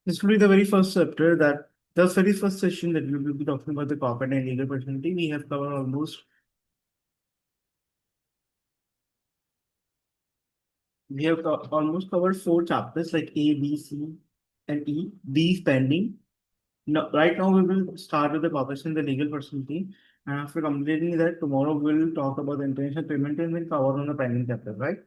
This will be the very first chapter that the very first session that we will be talking about the corporate and legal personality. We have covered almost covered four chapters like A, B, C, and E. D is pending. Now, right now we will start with the corporation, the legal personality, and after completing that, tomorrow we will talk about the international payment and then cover on the pending chapter, right?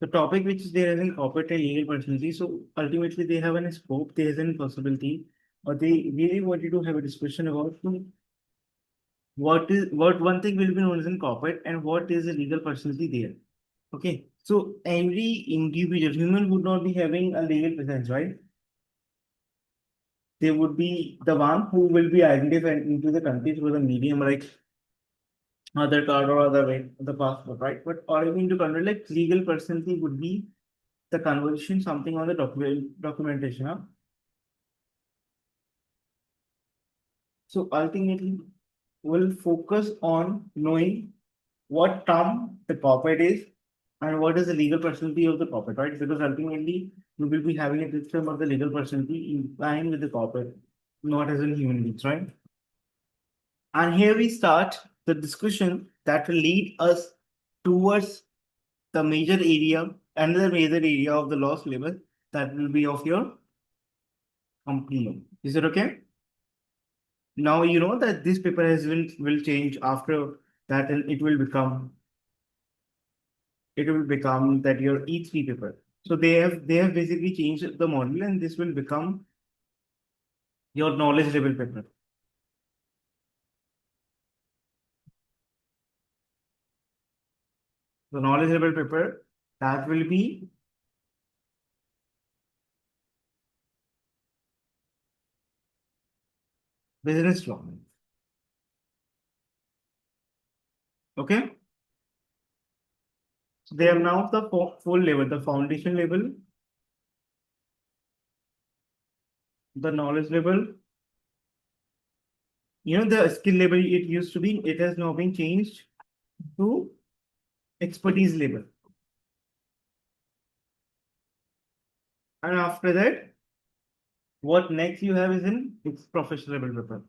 The topic which is there is in corporate and legal personality. So ultimately, they have a scope, there is a possibility, or they really wanted to have a discussion about what one thing will be known as in corporate and what is a legal personality there. Okay, so every individual human would not be having a legal presence, right? They would be the one who will be identified into the country through the medium like other card or other way, the passport, right? But or even to convert like legal personality would be the conversion, something on the documentation. Huh? So ultimately, we'll focus on knowing what term the corporate is and what is the legal personality of the corporate, right? Because ultimately, we will be having a system of the legal personality in line with the corporate, not as in human beings, right? And here we start the discussion that will lead us towards the major area, another major area of the law syllabus that will be of your company law. Is it okay? Now you know that this paper will change after that, and it will become that your E3 paper. So they have basically changed the model, and this will become your knowledge level paper. The knowledge level paper that will be business law. Okay. So they have now the full level, the foundation level, the knowledge level. You know the skill level it used to be. It has now been changed to expertise level, and after that, what next you have is in its professional level paper.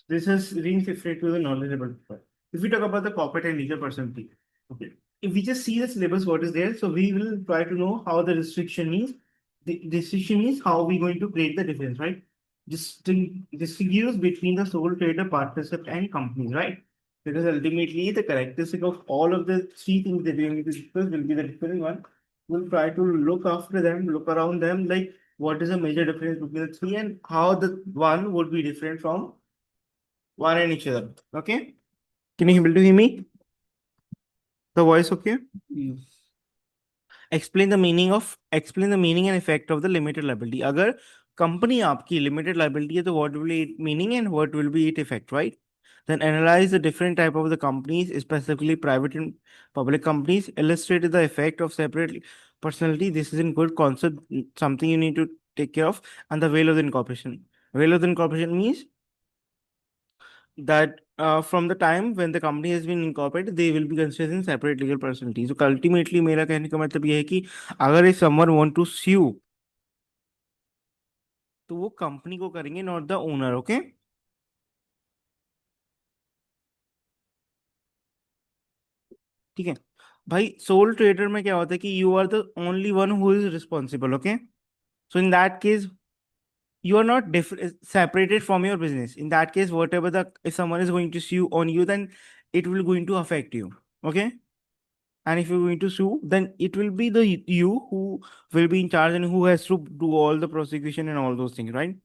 This is reinfiltrated to the knowledgeable people. If we talk about the corporate and legal personality, okay. If we just see the syllabus, what is there, so we will try to know how the restriction means. The restriction is how we going to create the difference, right? Distinguish between the sole trader, partnership, and companies, right? Because ultimately, the characteristic of all of the three things that we are going to discuss will be the different one. We'll try to look after them, look around them, like what is the major difference between the three and how the one would be different from one and each other. Okay. Can you able to hear me? The voice okay? Yes. Explain the meaning and effect of the limited liability. अगर company आपकी limited liability है तो what will be its meaning and what will be its effect, right? Then analyze the different type of the companies, specifically private and public companies. Illustrate the effect of separate personality. This is a good concept, something you need to take care of. And the veil of the incorporation. Veil of the incorporation means that from the time when the company has been incorporated, they will be considered in separate legal personality. So ultimately, मेरा कहने का मतलब ये है कि अगर if someone want to sue, तो वो कंपनी को करेंगे, नॉट द ओनर. ओके. ठीक है भाई. सोल ट्रेडर में क्या होता है कि you are the only one who is responsible. Okay. So in that case, you are not separated from your business. In that case, whatever the if someone is going to sue on you, then it will going to affect you. Okay. And if you're going to sue, then it will be the you who will be in charge and who has to do all the prosecution and all those things, right?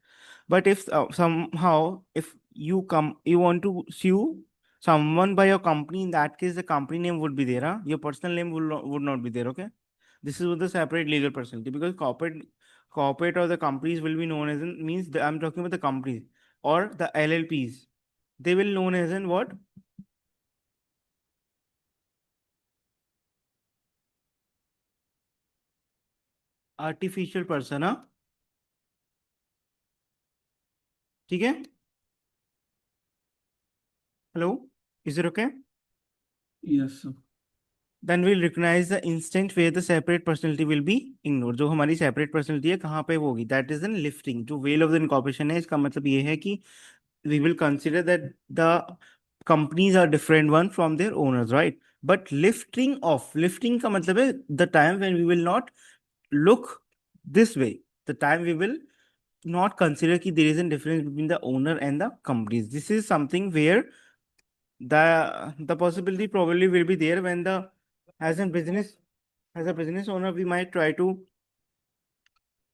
But if somehow if you want to sue someone by your company, in that case the company name would be there, huh? Your personal name would not be there. Okay. This is with the separate legal personality, because corporate or the companies will be known as in, means I'm talking about the companies or the LLPs. They will known as in what? Artificial person, huh? ठीक है. Hello, is it okay? Yes, sir. then we'll recognize the instant where the separate personality will be ignored. जो हमारी separate personality है कहाँ पे वो होगी, that is in lifting. जो veil of the incorporation है इसका मतलब ये है कि we will consider that the companies are different one from their owners, right? But lifting का मतलब है the time when we will not look this way, the time we will not consider कि there is a difference between the owner and the companies. This is something where the possibility probably will be there when the as a business as a business owner we might try to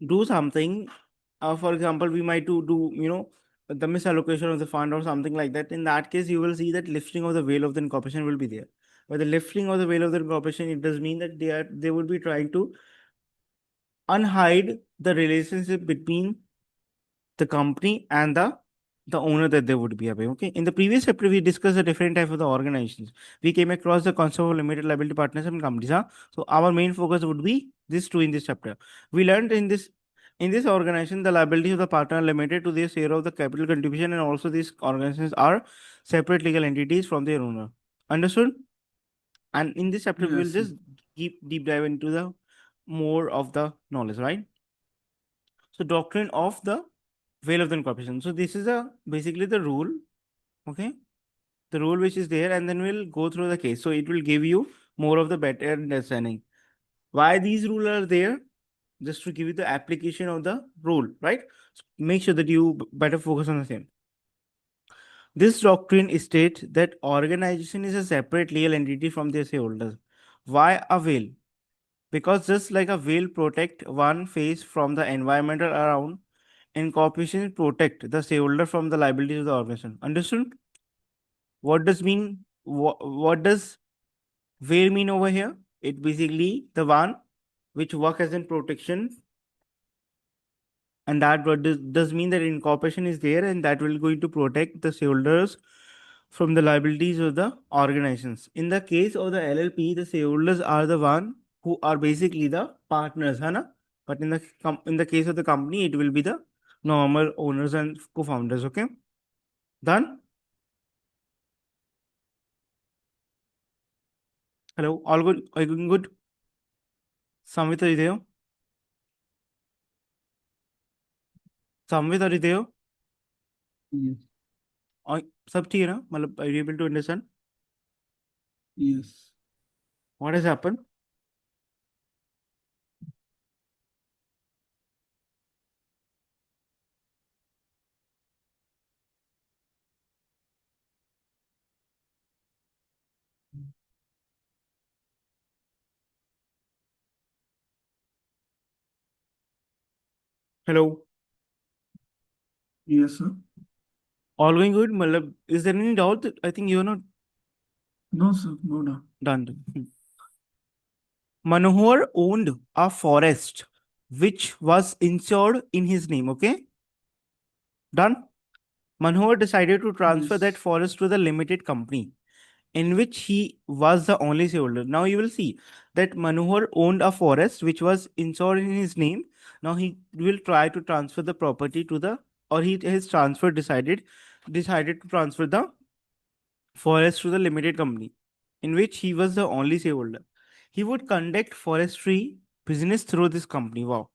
do something. For example, we might do the misallocation of the fund or something like that. In that case, you will see that lifting of the veil of the incorporation will be there. But the lifting of the veil of the incorporation, it does mean that they would be trying to unhide the relationship between the company and the owner that they would be having. Okay. In the previous chapter, we discussed the different type of the organizations. We came across the concept of limited liability partnership and companies. Huh? So our main focus would be this two in this chapter. We learned in this organization, the liabilities of the partner are limited to their share of the capital contribution, and also these organizations are separate legal entities from their owner. Understood? And in this chapter, we will Yes, sir. just deep dive into the more of the knowledge, right? So doctrine of the veil of the incorporation. So this is a basically the rule, okay? The rule which is there, and then we'll go through the case. So it will give you more of the better understanding. Why these rules are there? Just to give you the application of the rule, right? So make sure that you better focus on the same. This doctrine states that organization is a separate legal entity from their shareholders. Why a veil? Because just like a veil protect one face from the environmental around, incorporation protect the shareholder from the liabilities of the organization. Understood? What does mean? What does veil mean over here? It basically the one which work as in protection, and that what does mean that incorporation is there, and that will going to protect the shareholders from the liabilities of the organizations. In the case of the LLP, the shareholders are the one who are basically the partners, है ना? But in the case of the company, it will be the normal owners and co-founders. Okay, done. Hello, all good? Are you going good? Samvit, are you there? Samvit, are you there? Yes. और सब ठीक है ना? मतलब are you able to understand Yes. what has happened? Hello, Yes, sir. all going good? मतलब is there any doubt? I think you're not No, sir. No, no. done. Manohar owned a forest which was insured in his name. Okay, done. Manohar decided to transfer that Yes. forest to the limited company in which he was the only shareholder. Now you will see that Manohar owned a forest which was insured in his name. Now he will try to transfer the property to the, or he his transfer decided to transfer the forest to the limited company in which he was the only shareholder. He would conduct forestry business through this company. Wow.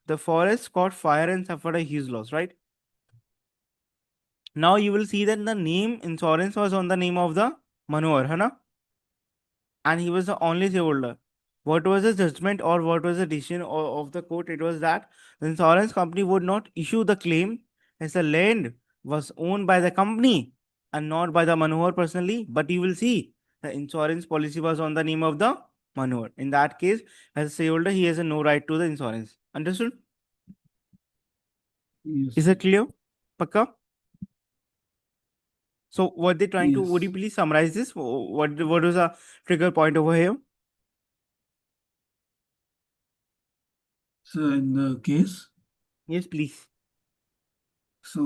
The forest caught fire and suffered a huge loss, right? Now you will see that the name insurance was on the name of the Manohar, है ना? And he was the only shareholder. What was the judgment or what was the decision of the court? It was that the insurance company would not issue the claim as the land was owned by the company and not by the Manohar personally. But you will see the insurance policy was on the name of the Manohar. In that case, as a shareholder, he has a no right to the insurance. Understood? Yes, Is sir. it clear? Pakka? So what they trying to? Would you Yes. please summarize this? What was the trigger point over here? So in the case, Yes, please. so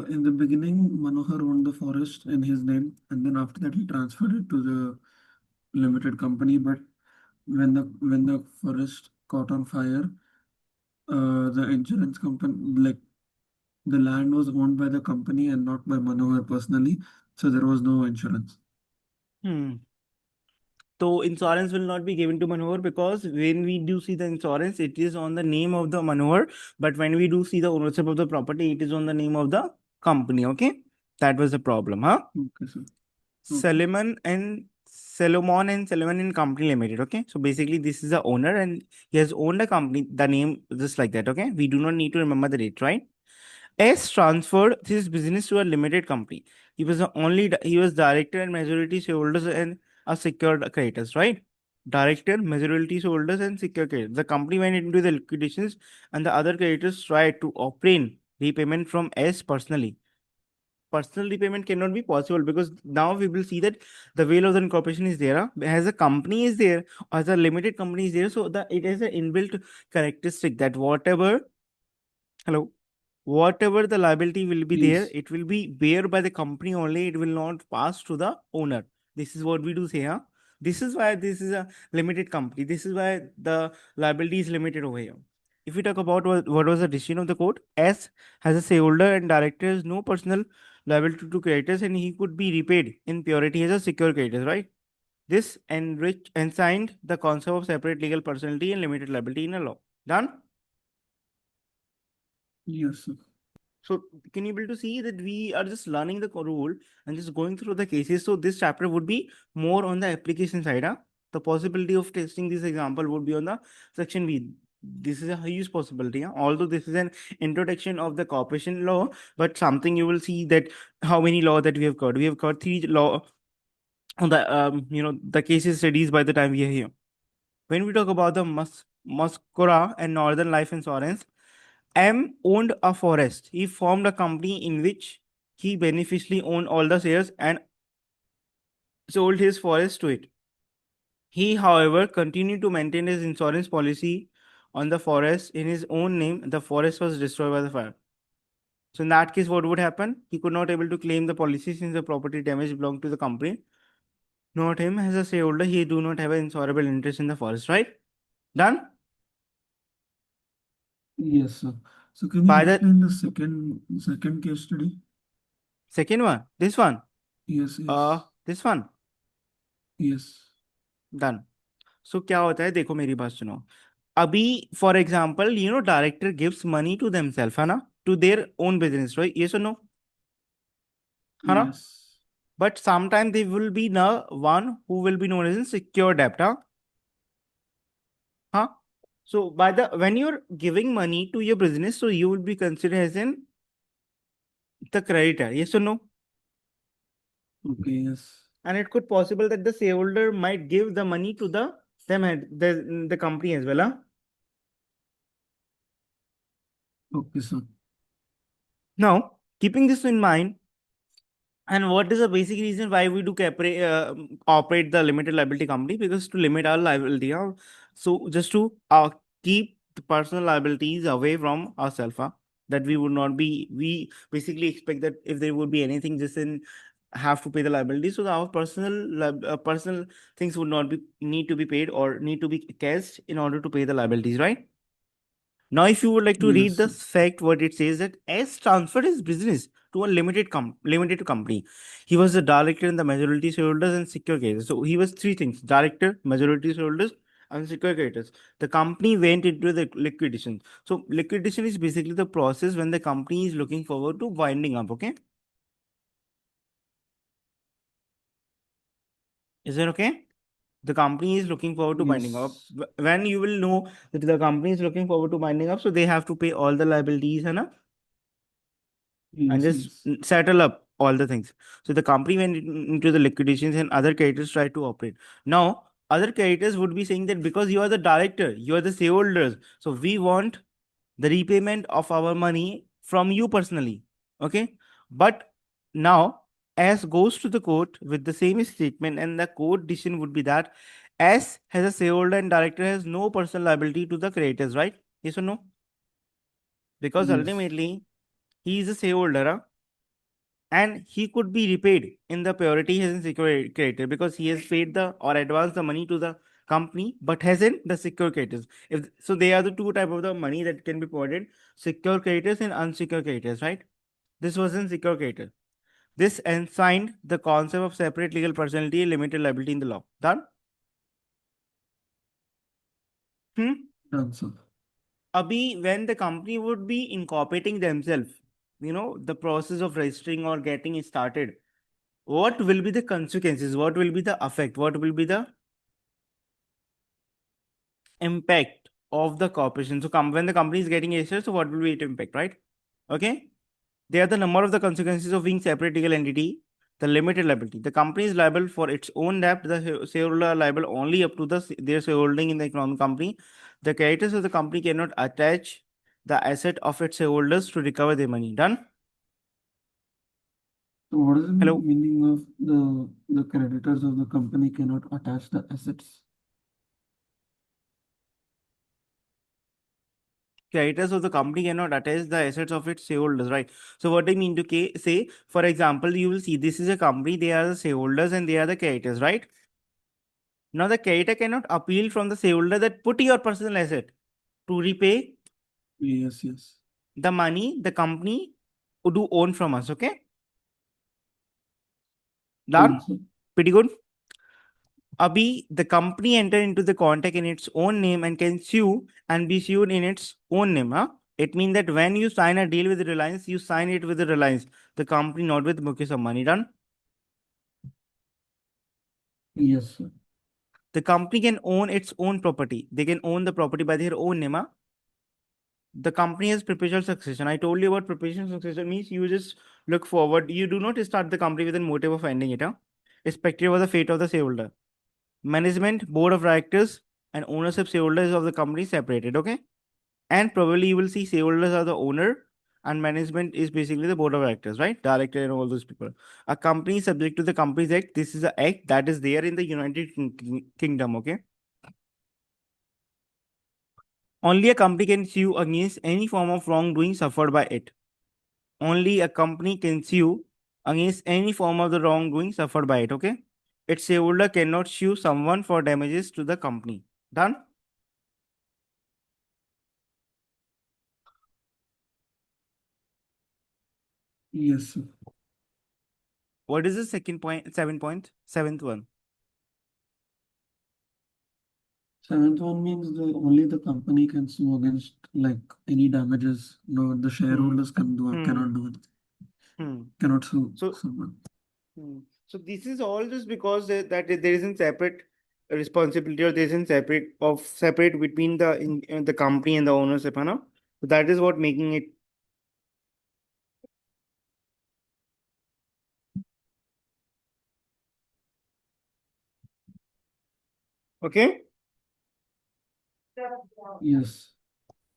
in the beginning, Manohar owned the forest in his name, and then after that he transferred it to the limited company. But when the forest caught on fire, the insurance company, like the land was owned by the company and not by Manohar personally, so there was no insurance. Hmm. So insurance will not be given to Manohar because when we do see the insurance, it is on the name of the Manohar. But when we do see the ownership of the property, it is on the name of the company. Okay. That was the problem, huh? Okay, sir. Okay. Solomon and Company Limited. Okay. So basically, this is the owner and he has owned the company, the name just like that. Okay. We do not need to remember the date, right? S transferred his business to a limited company. He was director and majority shareholders and a secured creditors, right? Director, majority shareholders and secured creditors. The company went into the liquidations and the other creditors tried to obtain repayment from S personally. Personal repayment cannot be possible because now we will see that the veil of the incorporation is there. As a company is there, as a limited company is there, so the it has an inbuilt characteristic that hello, whatever the liability will be there, Yes. it will be bear by the company only. It will not pass to the owner. This is what we do say, huh? This is why this is a limited company. This is why the liability is limited over here. If we talk about what was the decision of the court, S has a shareholder and director has no personal liability to creditors and he could be repaid in purity as a secure creditor, right? This enriched and signed the concept of separate legal personality and limited liability in a law. Done? Yes, sir. So can you able to see that we are just learning the rule and just going through the cases. So this chapter would be more on the application side. Huh? The possibility of testing this example would be on the section B. This is a huge possibility. Huh? Although this is an introduction of the corporation law, but something you will see that how many law that we have covered. We have covered 3 law on the the cases studies by the time we are here. When we talk about the Muscora and Northern Life Insurance, M owned a forest. He formed a company in which he beneficially owned all the shares and sold his forest to it. He, however, continued to maintain his insurance policy on the forest in his own name. The forest was destroyed by the fire. So in that case, what would happen? He could not able to claim the policy since the property damage belonged to the company. Not him as a shareholder. He do not have an insurable interest in the forest, right? Done? Yes, sir. So can you By the explain the second case study? second one, this one, Yes, yes, this one, yes, done. So क्या होता है देखो मेरी बात सुनो अभी for example director gives money to themselves है ना to their own business right ये सुनो है ना yes, but sometime they will be no one who will be known as insecure डेप्ट हाँ so by the when you're giving money to your business so you will be considered as in the creditor yes or no okay, yes, and it could possible that the shareholder might give the money to the company as well huh? okay, sir. Now keeping this in mind. And what is the basic reason why we do operate the limited liability company? Because to limit our liability, huh? So just to keep the personal liabilities away from ourselves, huh? That we would not be. We basically expect that if there would be anything, just in have to pay the liability. So our personal things would not be need to be paid or need to be cashed in order to pay the liabilities, right? Now, if you would like to read Yes, the sir. fact, what it says that S transferred his business to a limited company. He was the director and the majority shareholders and secure creditors. So he was 3 things: director, majority shareholders, and secure creditors. The company went into the liquidation. So liquidation is basically the process when the company is looking forward to winding up. Okay, is it okay? The company is looking forward to winding up. Yes, When you will know that the company is looking forward to winding up, so they have to pay all the liabilities, and and yes, just yes. settle up all the things. So the company went into the liquidations and other creditors tried to operate. Now, other creditors would be saying that because you are the director, you are the shareholders, so we want the repayment of our money from you personally. Okay. But now, S goes to the court with the same statement, and the court decision would be that S has a shareholder and director has no personal liability to the creditors, right? Yes or no? Because Yes, ultimately, he is a shareholder, huh? And he could be repaid in the purity as in secure creditor because he has paid the or advanced the money to the company but hasn't the secure creditors. If so, they are the two type of the money that can be provided: secure creditors and unsecured creditors, right? This was in secure creditor. This enshrined the concept of separate legal personality and limited liability in the law. Done. Done, sir. Abhi, when the company would be incorporating themselves, the process of registering or getting it started, what will be the consequences? What will be the effect? What will be the impact of the corporation? So, when the company is getting registered, so what will be its impact, right? Okay. They are the number of the consequences of being separate legal entity. The limited liability. The company is liable for its own debt. The shareholder are liable only up to their shareholding in the economic company. The creditors of the company cannot attach the asset of its shareholders to recover their money. Done? So what is the Hello. meaning of the creditors of the company cannot attach the assets? Creditors of the company cannot attach the assets of its shareholders, right? So what I mean to say, for example, you will see this is a company, they are the shareholders and they are the creditors, right? Now the creditor cannot appeal from the shareholder that put your personal asset to repay Yes, yes. the money the company do own from us. Okay, Done, done. sir. Pretty good. Abhi, the company enter into the contract in its own name and can sue and be sued in its own name. Huh? It means that when you sign a deal with Reliance, you sign it with the Reliance, the company, not with Mukesh Ambani. Done. Yes, sir. The company can own its own property. They can own the property by their own name. Huh? The company has perpetual succession. I told you about perpetual succession means you just look forward. You do not start the company with a motive of ending it. Huh? Irrespective of the fate of the shareholder. Management, board of directors, and ownership shareholders of the company separated. Okay, and probably you will see shareholders are the owner, and management is basically the board of directors, right? Director and all those people. A company is subject to the Companies Act. This is the act that is there in the United Kingdom. Okay, only a company can sue against any form of wrongdoing suffered by it. Only a company can sue against any form of the wrongdoing suffered by it. Okay, its shareholder cannot sue someone for damages to the company. Done. Yes, sir. What is the second point? 7 point, seventh one. Seventh one means only the company can sue against like any damages. No, the Hmm. shareholders Hmm. cannot do it. Hmm. Cannot sue So, someone. so this is all just because that there isn't separate responsibility or there isn't separate between the company and the ownership, no? So that is what making it okay. Yes.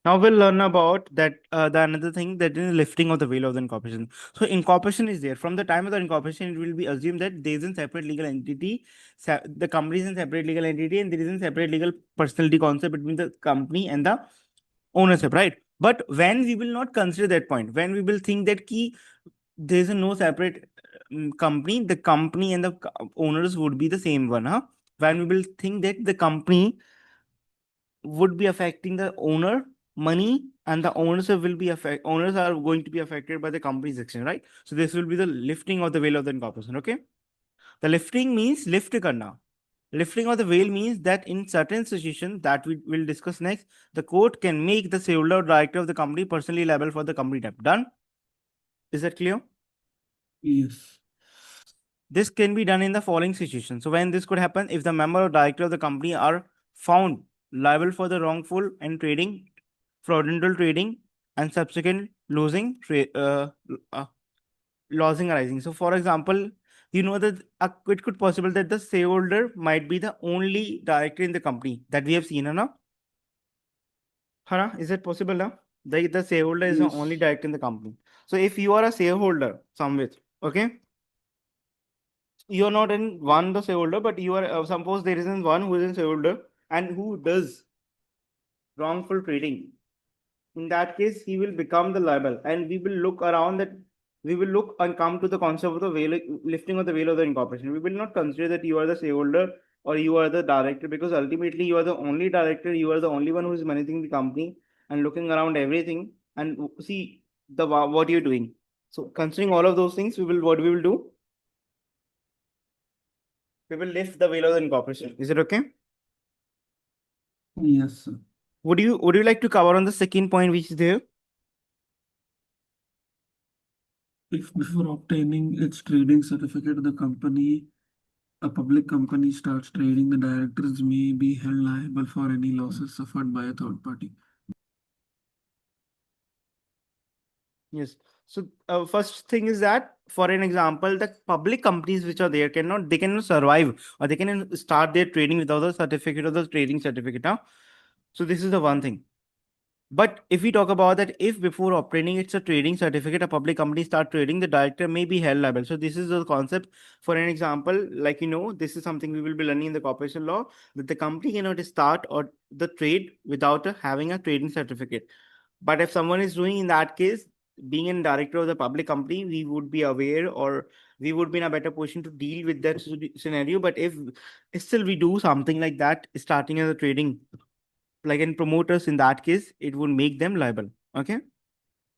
Now we'll learn about that the another thing that is lifting of the veil of the incorporation. So incorporation is there from the time of the incorporation. It will be assumed that there is a separate legal entity, the company is a separate legal entity, and there is a separate legal personality concept between the company and the ownership, right? But when we will not consider that point, when we will think that key there is no separate company, the company and the owners would be the same one, huh? When we will think that the company would be affecting the owner money and the ownership will be owners are going to be affected by the company's action, right? So this will be the lifting of the veil of the incorporation. Okay, the lifting means lift karna. Lifting of the veil means that in certain situations that we will discuss next, the court can make the shareholder or director of the company personally liable for the company debt. Done. Is that clear? Yes. This can be done in the following situation. So when this could happen, if the member or director of the company are found liable for the wrongful and trading, fraudulent trading, and subsequent uh, losing arising. So, for example, you know that it could possible that the shareholder might be the only director in the company that we have seen, है ना? Hana, is it possible now? The shareholder is the only Yes. director in the company. So, if you are a shareholder somewhere, okay, you are not in one the shareholder, but you are suppose there isn't one who is a shareholder and who does wrongful trading. In that case, he will become the liable, and we will look around that. We will look and come to the concept of the veil, lifting of the veil of the incorporation. We will not consider that you are the shareholder or you are the director because ultimately you are the only director. You are the only one who is managing the company and looking around everything and see the what you're doing. So considering all of those things, what we will do. We will lift the veil of the incorporation. Is it okay? Yes, sir. Would you like to cover on the second point which is there? If before obtaining its trading certificate, a public company starts trading, the directors may be held liable for any losses suffered by a third party. Yes. So first thing is that, for an example, the public companies which are there cannot survive, or they can start their trading without the certificate or the trading certificate. Huh? So this is the one thing. But if we talk about that, if before obtaining it's a trading certificate, a public company start trading, the director may be held liable. So this is the concept. For an example, like this is something we will be learning in the corporation law, that the company cannot start or the trade without having a trading certificate. But if someone is doing in that case, being a director of the public company, we would be aware, or we would be in a better position to deal with that scenario. But if still we do something like that, starting as a trading, like in promoters, in that case, it would make them liable. Okay.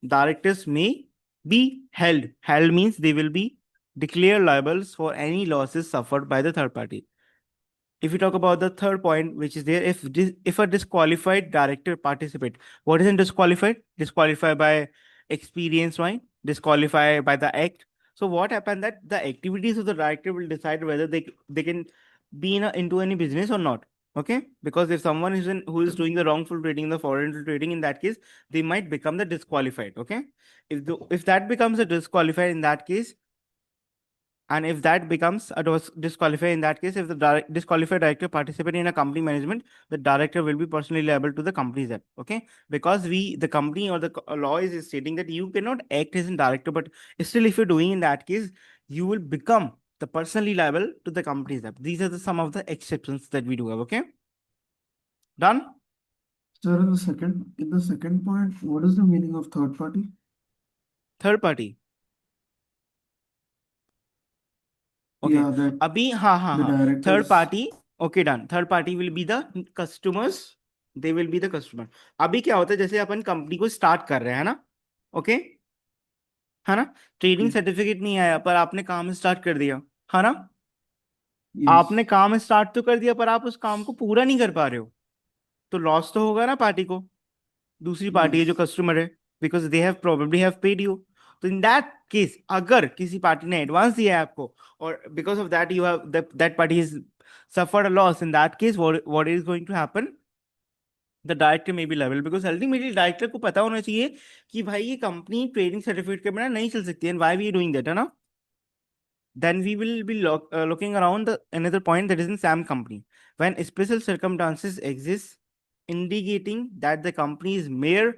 Directors may be held means they will be declared liable for any losses suffered by the third party. If we talk about the third point which is there, if a disqualified director participate, what is in disqualified by experience, right? Disqualified by the act. So what happened, that the activities of the director will decide whether they can be into any business or not. Okay, because if someone who is doing the wrongful trading, the foreign trading, in that case they might become the disqualified. Okay, if that becomes a disqualified in that case, and if that becomes a disqualified in that case, if the disqualified director participate in a company management, the director will be personally liable to the company's act. Okay, because the company or the law is stating that you cannot act as a director, but still if you're doing in that case, you will become the personally liable to the company's act. These are some of the exceptions that we do have. Okay, done. Sir, in the second point, what is the meaning of third party? Third party. Okay. Yeah, that Abhi, the हाँ. Third directors. party. Okay, done. Third party will be the customers. They will be the customer. अभी क्या होता है, जैसे अपन company को start कर रहे हैं ना. ओके. है ना. Trading Yes. सर्टिफिकेट नहीं आया पर आपने काम स्टार्ट कर दिया. है ना. आपने Yes. काम स्टार्ट तो कर दिया पर आप उस काम को पूरा नहीं कर पा रहे हो, तो लॉस तो होगा ना पार्टी को. दूसरी पार्टी है जो Yes. कस्टमर है, because they have probably have paid you. तो इन दैट केस, अगर किसी पार्टी ने एडवांस दिया है आपको, और because of that you have that party is suffered a loss, in that case what is going to happen, the director may be liable, because ultimately director को पता होना चाहिए कि भाई ये कंपनी ट्रेडिंग सर्टिफिकेट के बिना नहीं चल सकती, and why we are doing that, है ना. Then we will be looking around the another point, that is in SAM company, when special circumstances exist indicating that the company is mere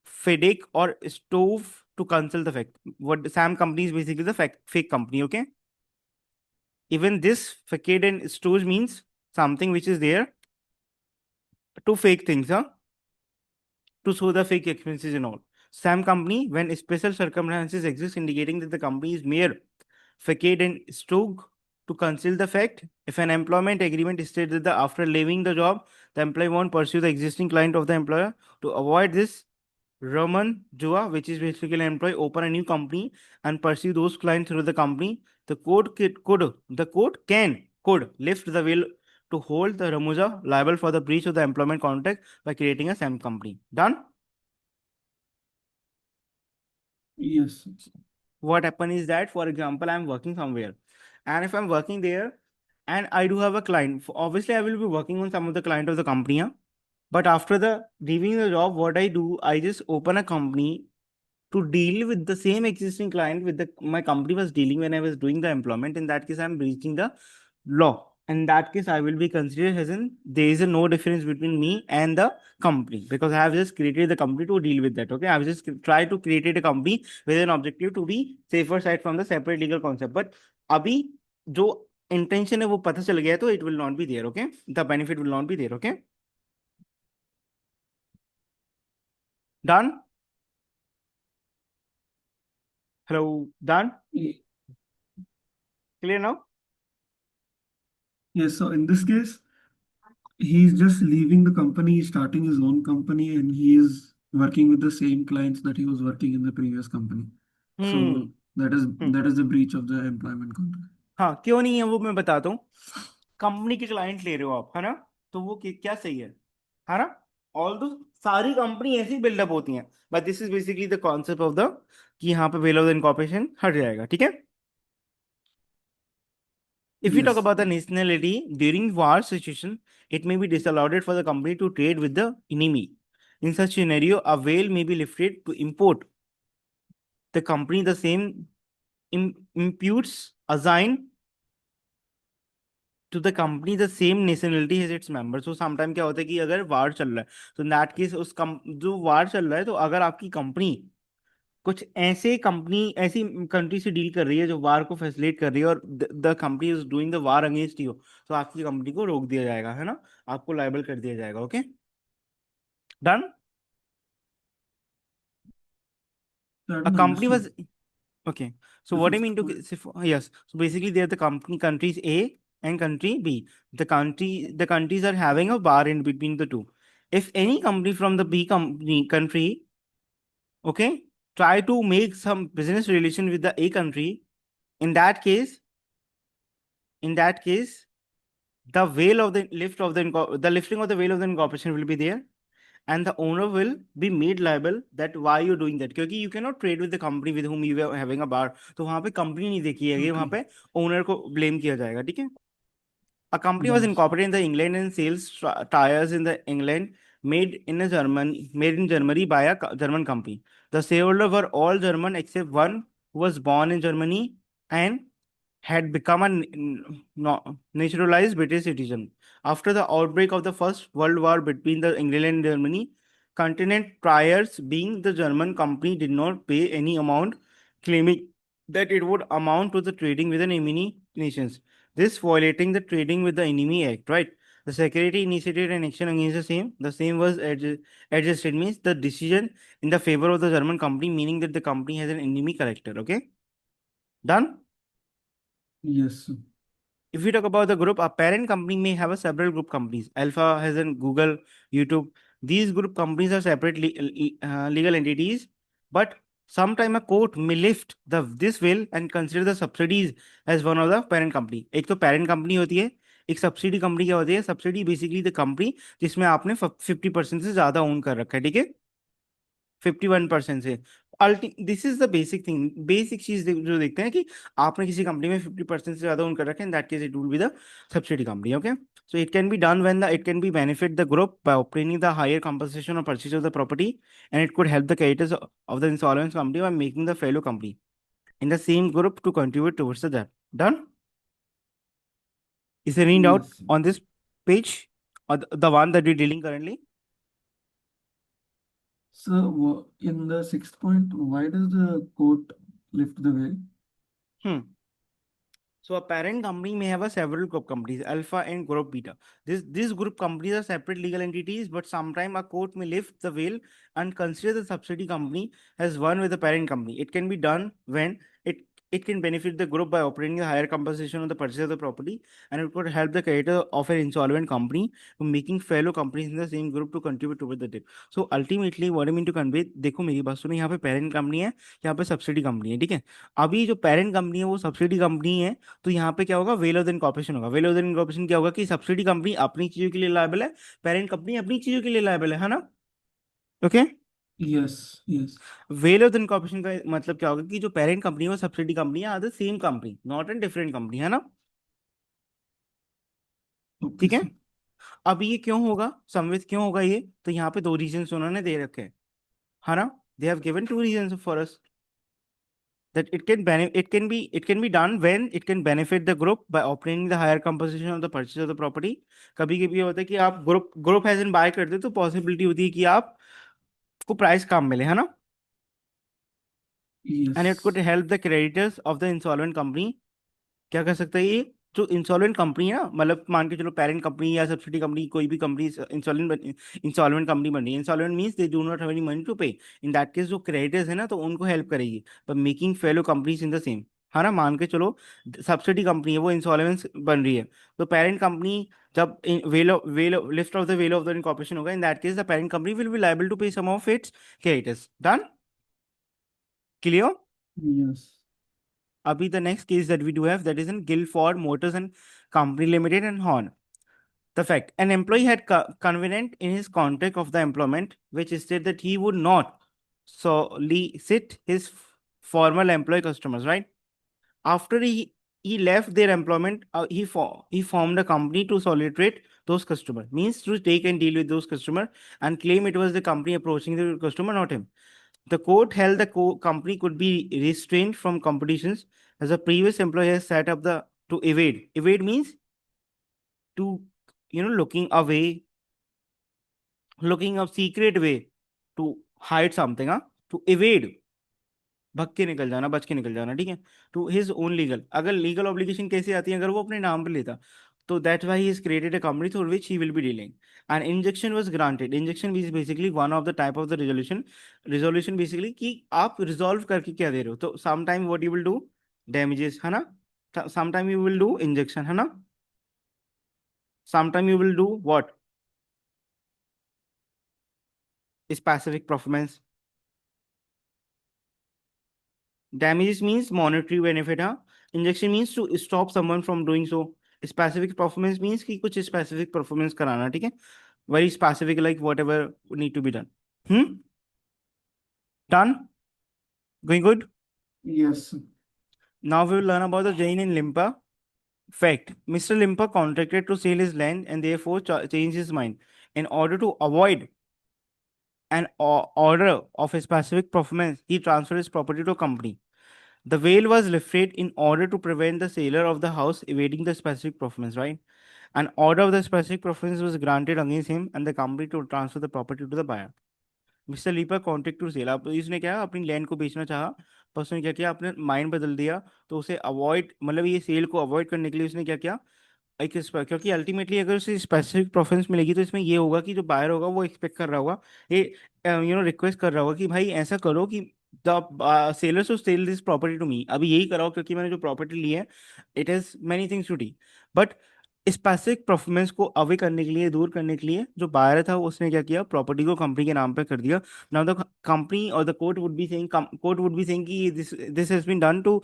fake or stove to cancel the fact. What the SAM company is basically the fake company. Okay. Even this facade and stove means something which is there to fake things, huh? To show the fake expenses and all. SAM company, when special circumstances exist indicating that the company is mere facade and stove to conceal the fact. If an employment agreement states that after leaving the job, the employee won't pursue the existing client of the employer, to avoid this, Raman Jua, which is basically an employee, open a new company and pursue those clients through the company. The court could lift the will to hold the Ramuja liable for the breach of the employment contract by creating a SAM company. Done? Yes. What happen is that, for example, I'm working somewhere, and if I'm working there and I do have a client, obviously I will be working on some of the client of the company. Huh? But after the leaving the job, what I do, I just open a company to deal with the same existing client with the my company was dealing when I was doing the employment. In that case, I'm breaching the law. In that case, I will be considered as in there is a no difference between me and the company, because I have just created the company to deal with that. Okay, I've just tried to create a company with an objective to be safer side from the separate legal concept. But अभी जो intention है वो पता चल गया है, तो it will not be there. Okay, the benefit will not be there. Okay, done. Hello, done. Ye- Clear now? Yes. So in this case, he's just leaving the company, he's starting his own company, and he is working with the same clients that he was working in the previous company. Hmm. So that is Hmm. that is the breach of the employment contract. हाँ, क्यों नहीं है वो मैं बताता हूँ. Company के client ले रहे हो आप, है ना, तो वो क्या सही है ना. ऑल दो सारी कंपनी ऐसी बिल्डअप होती हैं, but this is basically the concept of the कि यहाँ पे वेल ऑफ द इनकॉर्पोरेशन हट जाएगा, ठीक है। If we talk Yes. about the nationality during war situation, it may be disallowed for the company to trade with the enemy. In such scenario, a veil may be lifted to import the company the same imputes assign to the company the same nationality as its members. So sometime क्या होता है कि अगर वार चल रहा है तो in that case उस कम जो वार चल रहा है, तो अगर आपकी कंपनी कुछ ऐसे कंपनी ऐसी कंट्री से डील कर रही है जो वार को फैसिलिटेट कर रही है, और the company is doing the war against you, तो आपकी कंपनी को रोक दिया जाएगा, है ना, आपको लायबल कर दिया जाएगा। Okay, done. A That company understood. was okay. So The what I fifth mean to point. yes. So basically, they're the company countries A and country B. The countries are having a bar in between the two. If any company from the B company country, okay, try to make some business relation with the A country, in that case, in that case, the veil of the lift of the lifting of the veil of the incorporation will be there, and the owner will be made liable that why you're doing that, क्योंकि you cannot trade with the company with whom you are having a bar, तो वहां पे company नहीं देखी है, वहां Okay. पे owner को ब्लेम किया जाएगा, ठीक है। A company was Yes. incorporated in the England and sells tires in the England made in Germany by a German company. The shareholders were all German except one who was born in Germany and had become a naturalized British citizen. After the outbreak of the First World War between the England and Germany, Continent Tires, being the German company, did not pay any amount, claiming that it would amount to the trading with the enemy nations. This violating the Trading with the Enemy Act, right? The Secretary initiated an action against the same. The same was adjusted, means the decision in the favor of the German company, meaning that the company has an enemy character. Okay, done. Yes. If we talk about the group, a parent company may have a several group companies. Alpha has an Google, YouTube. These group companies are separate legal entities, but sometime a court may lift the this will and consider the subsidies as one of the parent company. एक तो parent company होती है, एक subsidy company क्या होती है, subsidy basically the company जिसमें आपने 50% से ज्यादा ओन कर रखा है, ठीक है, 51% से। अल्टी this is the basic thing, basic चीज जो देखते हैं कि आपने किसी कंपनी में 50% से ज्यादा ओन कर रखे हैं, in that case it will be the subsidy company. Okay, so it can be done when the it can be benefit the group by obtaining the higher compensation और purchase of the property, and it could help the creditors of the insolvent company by making the fellow company in the same group to contribute towards the debt. Done? Is there any doubt Yes. on this page or the one that we're dealing currently? So, in the sixth point, why does the court lift the veil? Hmm. So a parent company may have a several group companies, alpha and group beta. These group companies are separate legal entities, but sometime a court may lift the veil and consider the subsidiary company as one with the parent company. It can be done when it can benefit the group by operating a higher compensation on the purchase of the property, and it could help the creditor of an insolvent company to making fellow companies in the same group to contribute toward the debt. So ultimately, what I mean to convey, देखो मेरी बात सुनो, यहाँ पे parent company है, यहाँ पे subsidy company है, ठीक है। अभी जो parent company है वो subsidy company है, तो यहाँ पे क्या होगा, वेल ऑफ द इनकॉर्पोरेशन होगा। वेल ऑफ द इनकॉर्पोरेशन क्या होगा कि सब्सिडी कंपनी अपनी चीजों के लिए लायबल है, पेरेंट कंपनी अपनी चीजों के लिए लायबल है ना। Okay, Yes. Yes. Well of the incorporation का मतलब क्या होगा कि जो पेरेंट कंपनी है वो सब्सिडी कंपनी है, are the same company, not an different company, है ना, Okay, ठीक है। sir. अब ये क्यों होगा, समवेत क्यों होगा ये, तो यहाँ पे दो रीजन उन्होंने दे रखे हैं, है ना, they have given two reason for us that it can be done when it can benefit the group by obtaining the higher compensation of the purchase of the property। कभी कभी ये होता है कि आप ग्रुप हैज इन बाय करते हो तो पॉसिबिलिटी होती है कि आपको प्राइस कम मिले, है ना, and it could Yes. Help the creditors of the insolvent company. क्या कर सकता है ये, जो इंसॉल्वेंट कंपनी है ना, मतलब मान के चलो पेरेंट कंपनी या सब्सिडी कंपनी कोई भी कंपनी इंसॉल्वेंट कंपनी बन रही है, insolvent means they do not have any money to pay, in that case जो क्रेडिटर्स है ना तो उनको हेल्प करेगी पर making fellow companies in the same, है ना। मान के चलो सब्सिडी कंपनी है वो इंसॉल्वेंस बन रही है, तो पेरेंट कंपनी जब veil lift of the veil of the incorporation होगा, in that case the parent company will be liable to pay some of its creditors. Done, clear. Yes. अभी the next case that we do have that is in Gilford motors and company limited and Horne. The fact an employee had covenant in his contract of the employment, which stated that he would not solicit his former employee customers. Right after he left their employment, he formed a company to solicit those customers. Means to take and deal with those customers and claim it was the company approaching the customer, not him. The court held the company could be restrained from competitions as a previous employer has set up the to evade. Evade means to looking away, looking a secret way to hide something, huh? To evade, भग के निकल जाना, बच के निकल जाना, ठीक है। टू हिज ओन लीगल, अगर लीगल ऑब्लिगेशन कैसे आती है, अगर वो अपने नाम पे लेता, तो that's why he is created a company through which he will be dealing. And injunction was granted. Injunction is basically one of the type of the resolution. Resolution basically कि आप रिजॉल्व करके क्या दे रहे हो, तो some time what you will do, damages, है ना, some time you will do injunction, है ना, some time you will do what, specific performance. Damages means monetary benefit, हाँ। Injection means to stop someone from doing so. Specific performance means कि कुछ specific performance कराना, ठीक है। Very specific, like whatever need to be done. Done? Going good? Yes. Now we will learn about the Jain in Limpa. Fact: Mr. Limpa contracted to sell his land and therefore changed his mind. In order to avoid an order of a specific performance, he transferred his property to a company. The veil was lifted in order to prevent the seller of the house evading the specific performance, right? An order of the specific performance was granted against him and the company to transfer the property to the buyer. Mister Leeper contract to sell, अब इसने क्या अपनी land को बेचना चाहा, पर उसने क्या किया, अपने माइंड बदल दिया, तो उसे अवॉइड, मतलब ये सेल को अवॉइड करने के लिए उसने क्या किया, एक क्योंकि अल्टीमेटली अगर उसे स्पेसिफिक प्रेफरेंस मिलेगी तो इसमें ये होगा कि जो बायर होगा वो एक्सपेक्ट कर रहा होगा, ये रिक्वेस्ट कर रहा होगा कि भाई ऐसा करो कि the sellers to sell this property to me, अभी यही कराओ क्योंकि मैंने जो प्रॉपर्टी ली है it has many things to do. But specific performance को अवे करने के लिए, दूर करने के लिए, जो बायर था उसने क्या किया, प्रॉपर्टी को कंपनी के नाम पे कर दिया। नाउ द कंपनी और the court would be saying कि this has been done to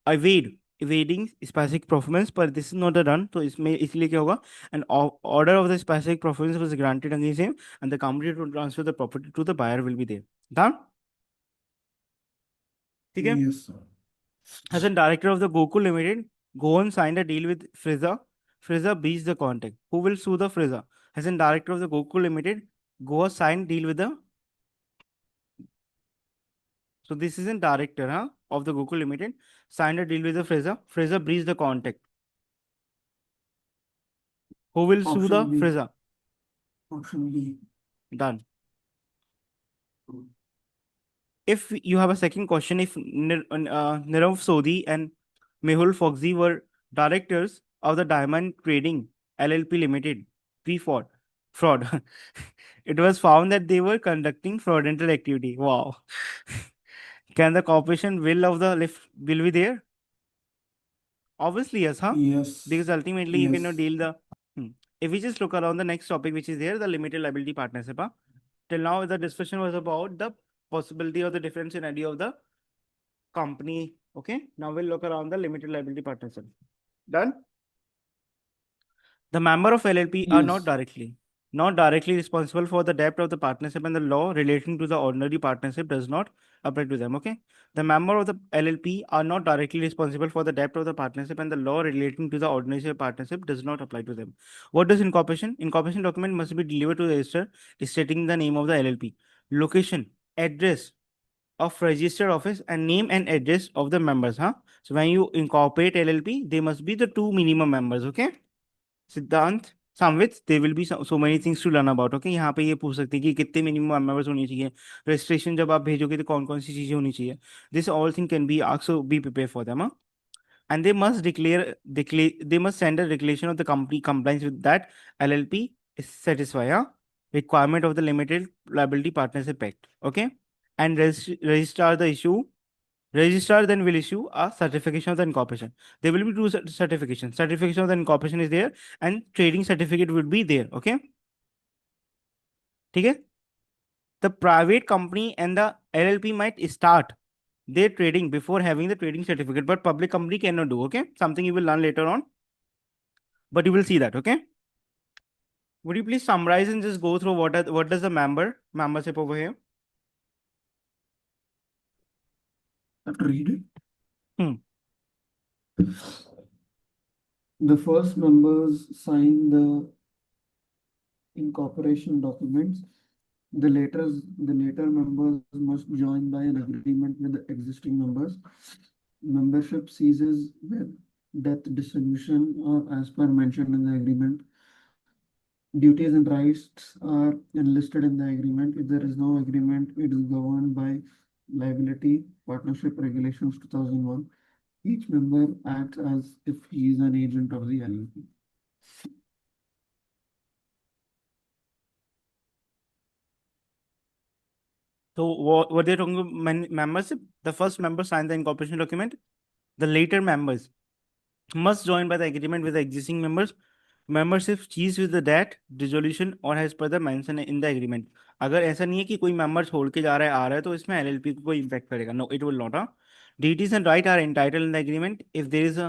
evade evading specific performance, पर this is not a done, तो इसमें इसलिए क्या होगा, an order of the specific performance was granted against him and the company to transfer the property to the buyer will be there, done, ठीक है। Yes, sir. As a director of the Gokul Limited, Gohan signed a deal with Frieza. Frieza breached the contract. Who will sue the Frieza? As a director of the Gokul Limited, Goa signed deal with the, so this is a director, huh, of the Gokul Limited, signed a deal with the Frieza. Frieza breached the contract. Who will sue the Option B. Frieza? Option B. Done. If you have a second question, if Nirav Sodhi and Mehul Foxy were directors of the Diamond Trading LLP Limited, P4 fraud, it was found that they were conducting fraudulent activity. Wow. Can the corporation will of the lift will be there? Obviously, yes, huh? Because Yes. ultimately you cannot Yes. deal the. If we just look around the next topic, which is there, the limited liability partnership. Huh? Till now, the discussion was about the possibility or the difference in idea of the company. Okay. Now we'll look around the limited liability partnership. Done. The member of LLP are Yes. not directly responsible for the debt of the partnership, and the law relating to the ordinary partnership does not apply to them. Okay. The member of the LLP are not directly responsible for the debt of the partnership, and the law relating to the ordinary partnership does not apply to them. What does incorporation? Incorporation document must be delivered to the register stating the name of the LLP, location, address of registered office, and name and address of the members. Huh? So when you incorporate LLP, they must be the two minimum members. Okay. Siddhant समवित they will be so many things to learn about. Okay, यहाँ पे ये पूछ सकते हैं कि कितने minimum members होनी चाहिए, रजिस्ट्रेशन जब आप भेजोगे तो कौन कौन सी चीजें होनी चाहिए। This all thing can be also be prepare for them, and they must send a declaration of the company compliance with that LLP is satisfy requirement of the limited liability partnership act. Okay, and register the issue. Registrar then will issue a certification of the incorporation. There will be two certifications. Certification of the incorporation is there, and trading certificate would be there. Okay, ठीक है। The private company and the LLP might start their trading before having the trading certificate, but public company cannot do. Okay, something you will learn later on, but you will see that. Okay, Would you please summarize and just go through what does the membership over here? Have to read it. Hmm. The first members sign the incorporation documents. The later members must join by an agreement with the existing members. Membership ceases with death, dissolution, or as per mentioned in the agreement. Duties and rights are enlisted in the agreement. If there is no agreement, it is governed by liability partnership regulations 2001. Each member acts as if he is an agent of the LLP. So what they're talking about membership? The first member sign the incorporation document. The later members must join by the agreement with the existing members. Membership cease with the debt, dissolution और as per the mention in the agreement. अगर ऐसा नहीं है कि कोई member छोड़ के जा रहा है आ रहा है तो इसमें एलएलपी को कोई इम्पैक्ट करेगा. No, it will not. Duties and right are entitled in the agreement. If there is a